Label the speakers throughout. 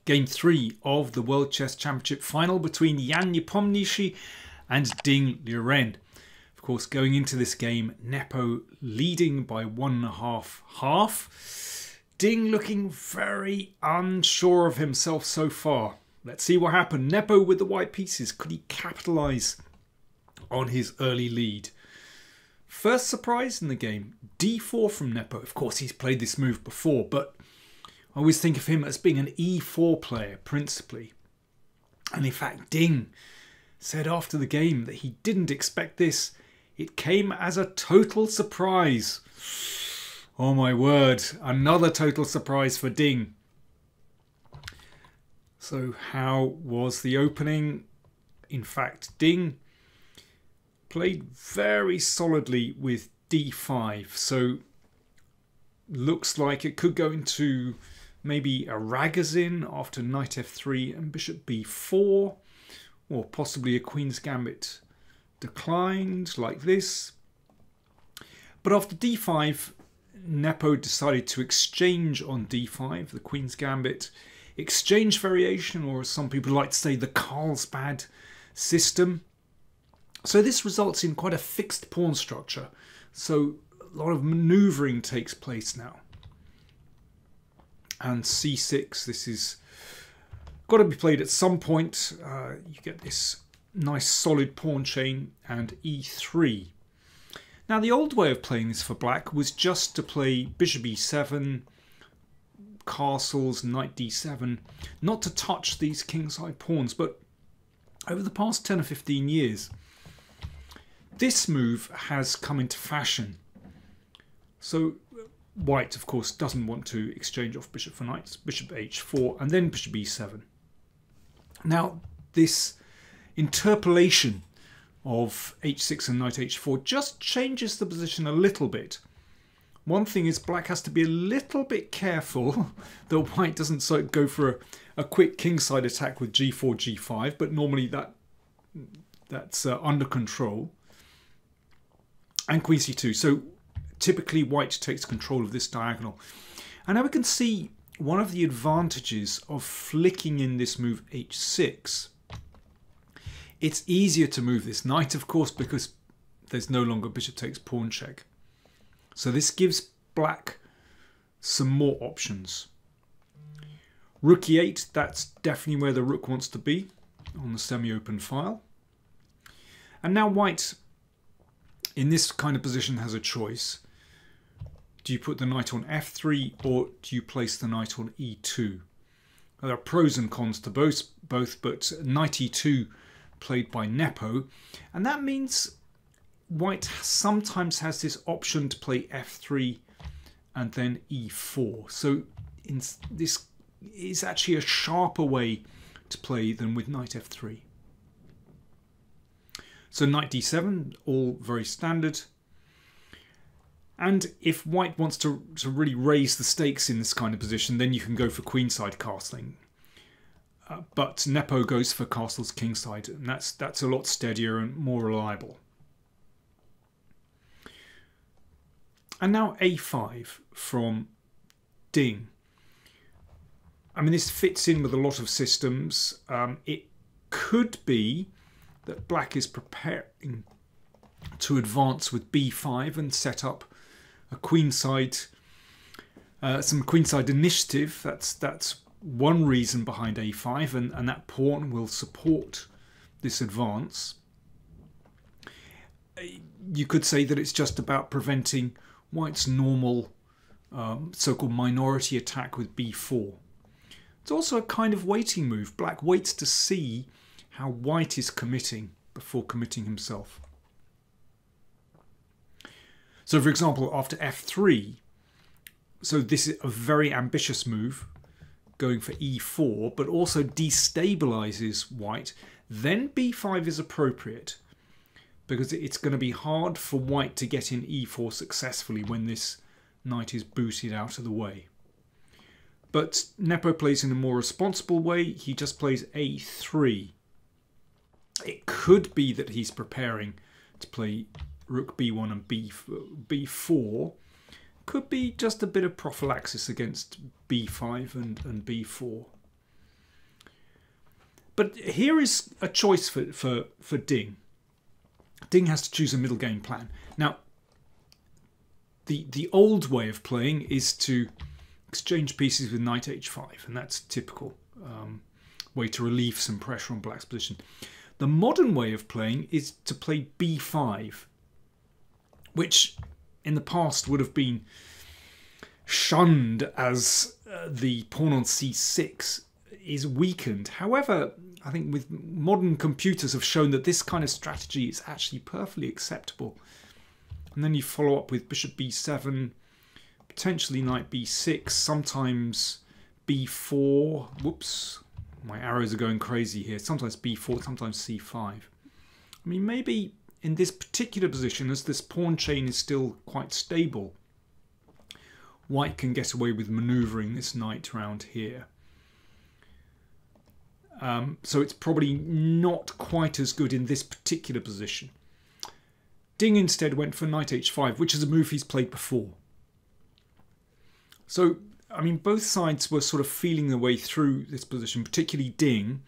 Speaker 1: Game 3 of the World Chess Championship final between Jan Nepomniachtchi and Ding Liren. Of course, going into this game, Nepo leading by 1.5 half. Ding looking very unsure of himself so far. Let's see what happened. Nepo with the white pieces. Could he capitalise on his early lead? First surprise in the game, d4 from Nepo. Of course, he's played this move before, but I always think of him as being an e4 player, principally. And in fact, Ding said after the game that he didn't expect this. It came as a total surprise. Oh my word, another total surprise for Ding. So how was the opening? In fact, Ding played very solidly with d5. So looks like it could go into maybe a Ragozin after knight f3 and bishop b4. Or possibly a queen's gambit declined like this. But after d5, Nepo decided to exchange on d5, the queen's gambit exchange variation, or as some people like to say, the Carlsbad system. So this results in quite a fixed pawn structure. So a lot of maneuvering takes place now. And c6, this is got to be played at some point. You get this nice solid pawn chain, and e3. Now the old way of playing this for black was just to play bishop e7, castles, knight d7, not to touch these kingside pawns. But over the past 10 or 15 years, this move has come into fashion. So white, of course, doesn't want to exchange off bishop for knights, bishop h4, and then bishop e7. Now, this interpolation of h6 and knight h4 just changes the position a little bit. One thing is black has to be a little bit careful that white doesn't go for a quick kingside attack with g4, g5, but normally that's under control. And queen c2. So typically white takes control of this diagonal. And now we can see one of the advantages of flicking in this move h6. It's easier to move this knight, of course, because there's no longer bishop takes pawn check. So this gives black some more options. Rook e8, that's definitely where the rook wants to be on the semi-open file. And now white, in this kind of position, has a choice. Do you put the knight on f3 or do you place the knight on e2? Well, there are pros and cons to both, but knight e2 played by Nepo, and that means white sometimes has this option to play f3 and then e4. So this is actually a sharper way to play than with knight f3. So knight d7, all very standard. And if white wants to really raise the stakes in this kind of position, then you can go for queenside castling. But Nepo goes for castles kingside, and that's a lot steadier and more reliable. And now a5 from Ding. I mean, this fits in with a lot of systems. It could be that black is preparing to advance with b5 and set up a queenside, some queenside initiative. That's one reason behind a5, and that pawn will support this advance. You could say that it's just about preventing white's normal so-called minority attack with b4. It's also a kind of waiting move. Black waits to see how white is committing before committing himself. So for example, after f3, so this is a very ambitious move, going for e4, but also destabilizes white. Then b5 is appropriate, because it's going to be hard for white to get in e4 successfully when this knight is booted out of the way. But Nepo plays in a more responsible way. He just plays a3. It could be that he's preparing to play rook b1 and b4. Could be just a bit of prophylaxis against b5 and b4. But here is a choice for Ding. Ding has to choose a middle game plan. Now, the old way of playing is to exchange pieces with knight h5, and that's typical way to relieve some pressure on black's position. The modern way of playing is to play b5, which in the past would have been shunned as the pawn on c6 is weakened. However, I think with modern computers have shown that this kind of strategy is actually perfectly acceptable. And then you follow up with bishop b7, potentially knight b6, sometimes b4. Whoops, my arrows are going crazy here. Sometimes b4, sometimes c5. I mean, maybe in this particular position, as this pawn chain is still quite stable, white can get away with manoeuvring this knight around here. So it's probably not quite as good in this particular position. Ding instead went for knight h5, which is a move he's played before. So, I mean, both sides were sort of feeling their way through this position, particularly Ding,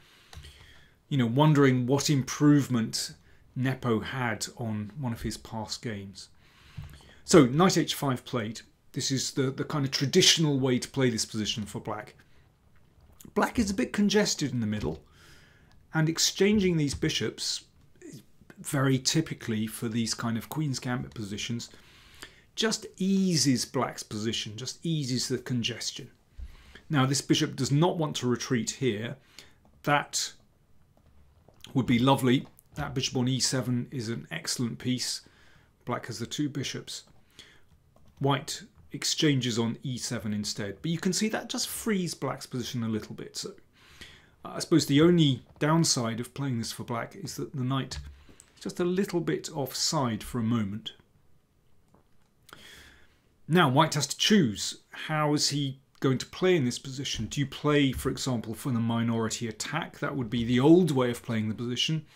Speaker 1: you know, wondering what improvement Nepo had on one of his past games. So, knight h5 played. This is the kind of traditional way to play this position for black. Black is a bit congested in the middle, and exchanging these bishops, very typically for these kind of Queen's Gambit positions, just eases black's position, just eases the congestion. Now this bishop does not want to retreat here. That would be lovely. That bishop on e7 is an excellent piece. Black has the two bishops. White exchanges on e7 instead, but you can see that just frees black's position a little bit. So I suppose the only downside of playing this for black is that the knight is just a little bit offside for a moment. Now white has to choose. How is he going to play in this position? Do you play, for example, for the minority attack? That would be the old way of playing the position.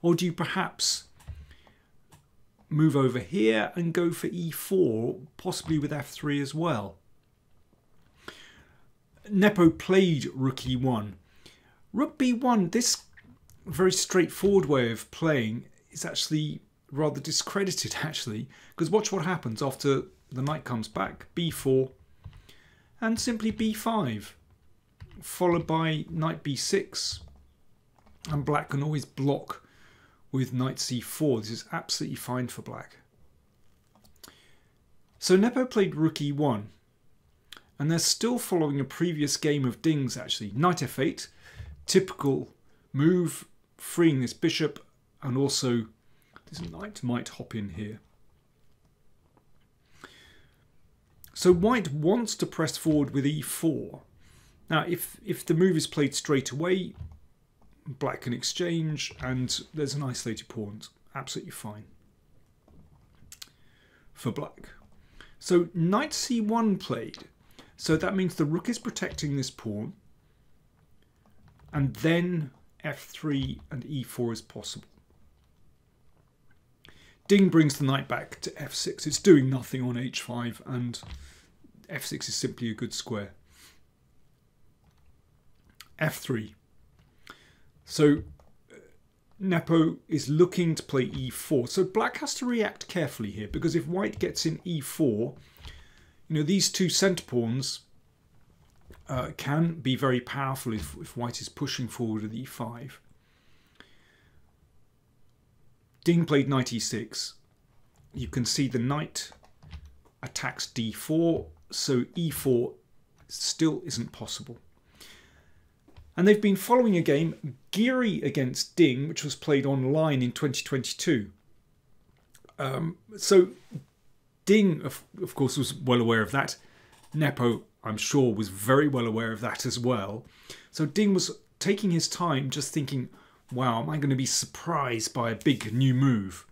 Speaker 1: Or do you perhaps move over here and go for e4, possibly with f3 as well? Nepo played rook e1. Rook b1, this very straightforward way of playing is actually rather discredited, actually, because watch what happens after the knight comes back. b4 and simply b5, followed by knight b6, and black can always block with knight c4. This is absolutely fine for black. So Nepo played rook e1, and they're still following a previous game of Ding's actually. Knight f8, typical move, freeing this bishop, and also this knight might hop in here. So white wants to press forward with e4. Now if the move is played straight away, black can exchange and there's an isolated pawn. Absolutely fine for black. So knight c1 played. So that means the rook is protecting this pawn, and then f3 and e4 is possible. Ding brings the knight back to f6. It's doing nothing on h5, and f6 is simply a good square. f3. So Nepo is looking to play e4. So black has to react carefully here, because if white gets in e4, you know, these two centre pawns can be very powerful if white is pushing forward with e5. Ding played knight e6. You can see the knight attacks d4, so e4 still isn't possible. And they've been following a game, Geary against Ding, which was played online in 2022. So Ding, of course, was well aware of that. Nepo, I'm sure, was very well aware of that as well. So Ding was taking his time, just thinking, wow, am I going to be surprised by a big new move?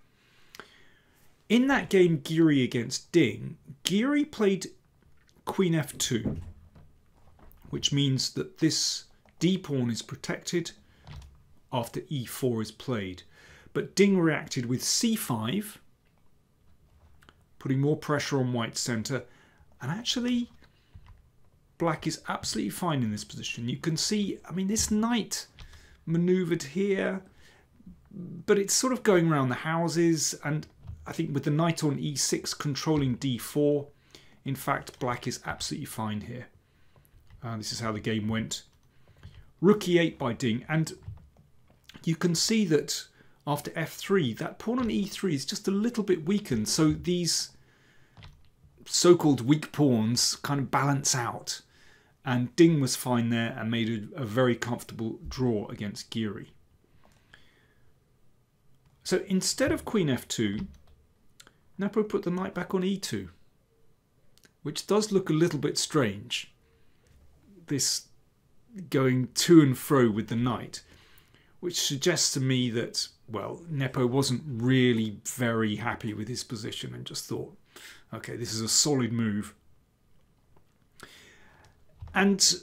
Speaker 1: In that game, Geary against Ding, Geary played queen f2, which means that this d-pawn is protected after e4 is played. But Ding reacted with c5, putting more pressure on white's centre, and actually black is absolutely fine in this position. You can see, I mean, this knight manoeuvred here, but it's sort of going around the houses, and I think with the knight on e6 controlling d4, in fact, black is absolutely fine here. This is how the game went. Rook e8 by Ding, and you can see that after f3, that pawn on e3 is just a little bit weakened, so these so-called weak pawns kind of balance out, and Ding was fine there and made a very comfortable draw against Giri. So instead of queen f2, Nepo put the knight back on e2, which does look a little bit strange, this going to and fro with the knight, which suggests to me that, well, Nepo wasn't really very happy with his position and just thought, okay, this is a solid move. And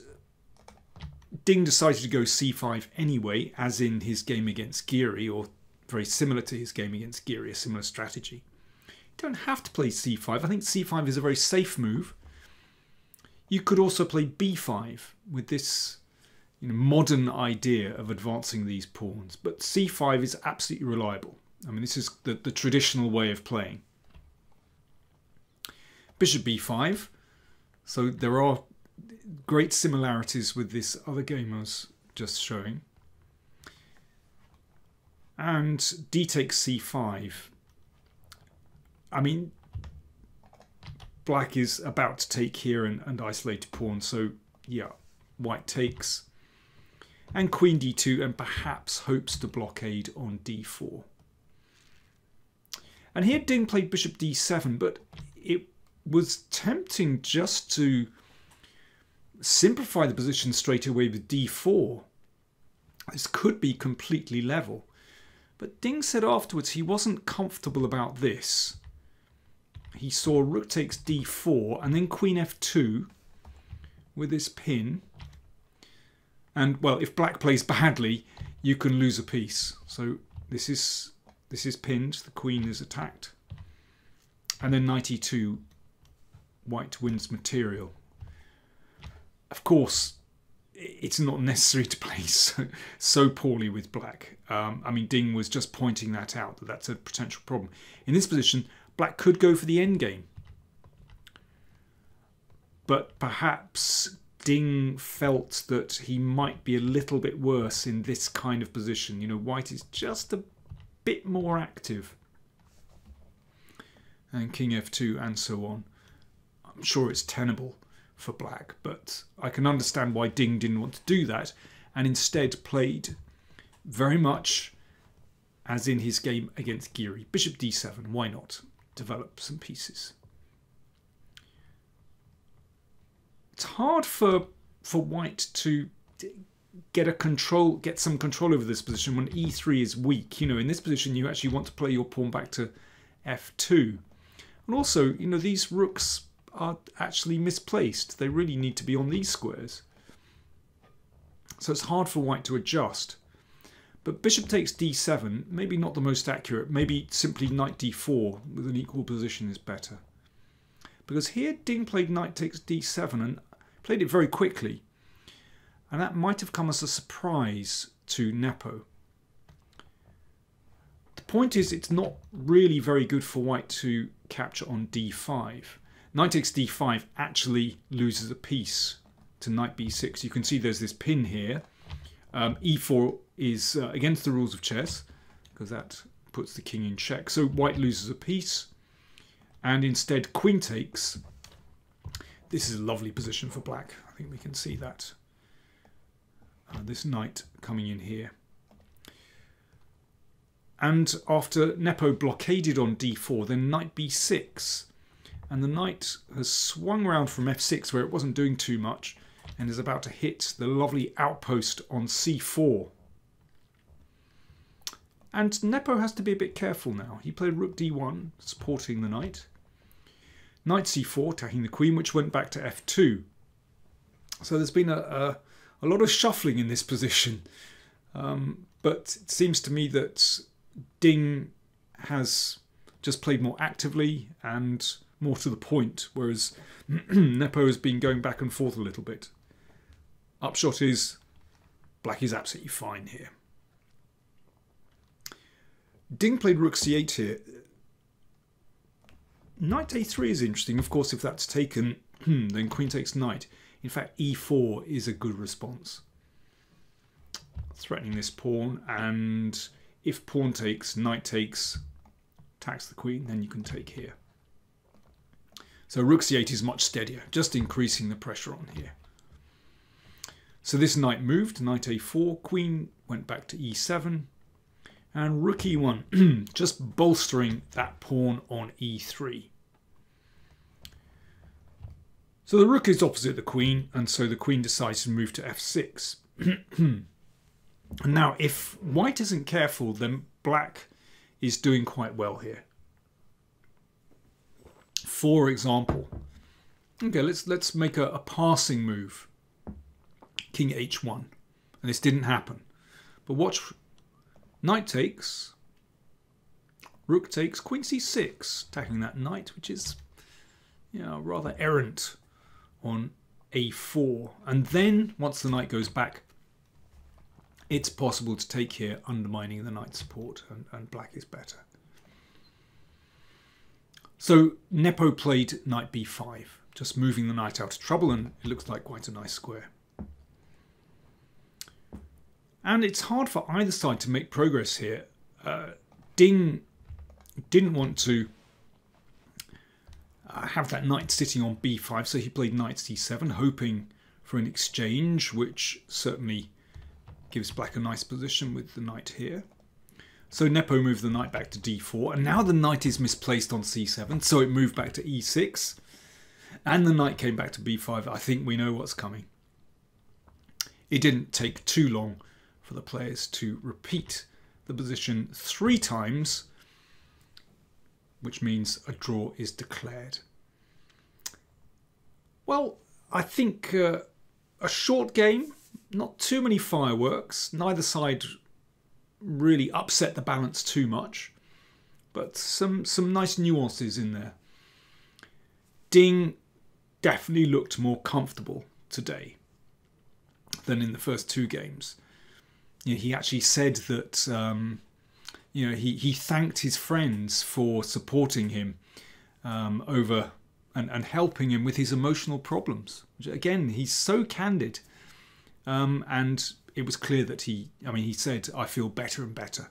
Speaker 1: Ding decided to go c5 anyway, as in his game against Giri, or very similar to his game against Giri, a similar strategy. You don't have to play c5. I think c5 is a very safe move. You could also play b5 with this modern idea of advancing these pawns, but c5 is absolutely reliable. I mean, this is the traditional way of playing. Bishop b5. So there are great similarities with this other game I was just showing. And d takes c5. I mean, black is about to take here and isolate a pawn, so yeah, white takes. And queen d2, and perhaps hopes to blockade on d4. And here Ding played bishop d7, but it was tempting just to simplify the position straight away with d4. This could be completely level. But Ding said afterwards he wasn't comfortable about this. He saw rook takes d4 and then queen f2 with this pin. And, well, if black plays badly, you can lose a piece. So this is pinned, the queen is attacked. And then knight e2, white wins material. Of course, it's not necessary to play so poorly with black. I mean, Ding was just pointing that out, that that's a potential problem. In this position, black could go for the endgame. But perhaps Ding felt that he might be a little bit worse in this kind of position. White is just a bit more active. And king f2 and so on. I'm sure it's tenable for black, but I can understand why Ding didn't want to do that and instead played very much as in his game against Giri. Bishop d7, why not? Develop some pieces. It's hard for white to get some control over this position when e3 is weak. In this position you actually want to play your pawn back to f2. And also, these rooks are actually misplaced. They really need to be on these squares. So it's hard for white to adjust. But bishop takes d7, maybe not the most accurate. Maybe simply knight d4 with an equal position is better. Because here Ding played knight takes d7 and played it very quickly. And that might have come as a surprise to Nepo. The point is, it's not really very good for white to capture on d5. Knight takes d5 actually loses a piece to knight b6. You can see there's this pin here. e4 is against the rules of chess because that puts the king in check. So white loses a piece. And instead queen takes. This is a lovely position for black. I think we can see that. This knight coming in here. And after Nepo blockaded on d4, then knight b6. And the knight has swung around from f6 where it wasn't doing too much and is about to hit the lovely outpost on c4. And Nepo has to be a bit careful now. He played rook d1, supporting the knight. Knight c4, attacking the queen, which went back to f2. So there's been a lot of shuffling in this position. But it seems to me that Ding has just played more actively and more to the point, whereas Nepo has been going back and forth a little bit. Upshot is Black is absolutely fine here. Ding played rook c8 here. Knight a3 is interesting. Of course, if that's taken, then queen takes knight. In fact, e4 is a good response. Threatening this pawn, and if pawn takes, knight takes, attacks the queen, then you can take here. So rook c8 is much steadier, just increasing the pressure on here. So this knight moved, knight a4, queen went back to e7, and rook e1, just bolstering that pawn on e3. So the rook is opposite the queen, and so the queen decides to move to f6. And now, if white isn't careful, then black is doing quite well here. For example, okay, let's make a passing move. King h1, and this didn't happen. But watch, knight takes, rook takes, queen c6, attacking that knight, which is, you know, rather errant on a4. And then once the knight goes back, it's possible to take here, undermining the knight support, and black is better. So Nepo played knight b5, just moving the knight out of trouble, and it looks like quite a nice square. And it's hard for either side to make progress here. Ding didn't want to have that knight sitting on b5, so he played knight c7, hoping for an exchange, which certainly gives black a nice position with the knight here. So Nepo moved the knight back to d4, and now the knight is misplaced on c7, so it moved back to e6, and the knight came back to b5. I think we know what's coming. It didn't take too long for the players to repeat the position 3 times, which means a draw is declared. Well, I think a short game, not too many fireworks. Neither side really upset the balance too much, but some nice nuances in there. Ding definitely looked more comfortable today than in the first 2 games. You know, he actually said that you know, he thanked his friends for supporting him over and helping him with his emotional problems. Which, again, he's so candid, and it was clear that he said, "I feel better and better."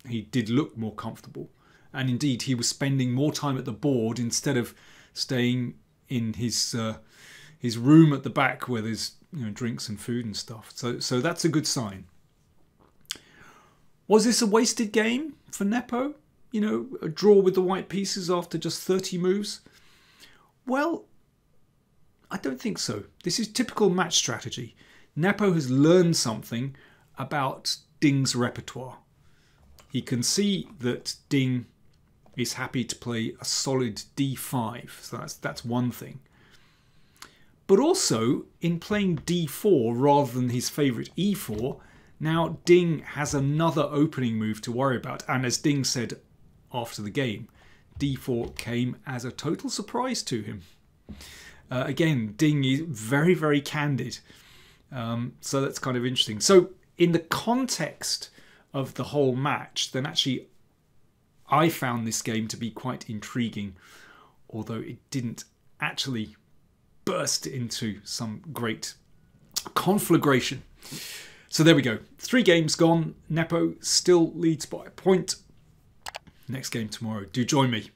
Speaker 1: He did look more comfortable, and indeed he was spending more time at the board instead of staying in his room at the back where there's, you know, drinks and food and stuff. So that's a good sign. Was this a wasted game for Nepo? You know, a draw with the white pieces after just 30 moves? Well, I don't think so. This is typical match strategy. Nepo has learned something about Ding's repertoire. He can see that Ding is happy to play a solid d5, so that's one thing. But also, in playing d4 rather than his favourite e4, now Ding has another opening move to worry about. And as Ding said after the game, d4 came as a total surprise to him. Again, Ding is very, very candid. So that's kind of interesting. So in the context of the whole match, then actually I found this game to be quite intriguing, although it didn't actually burst into some great conflagration. So there we go. 3 games gone. Nepo still leads by a point. Next game tomorrow. Do join me.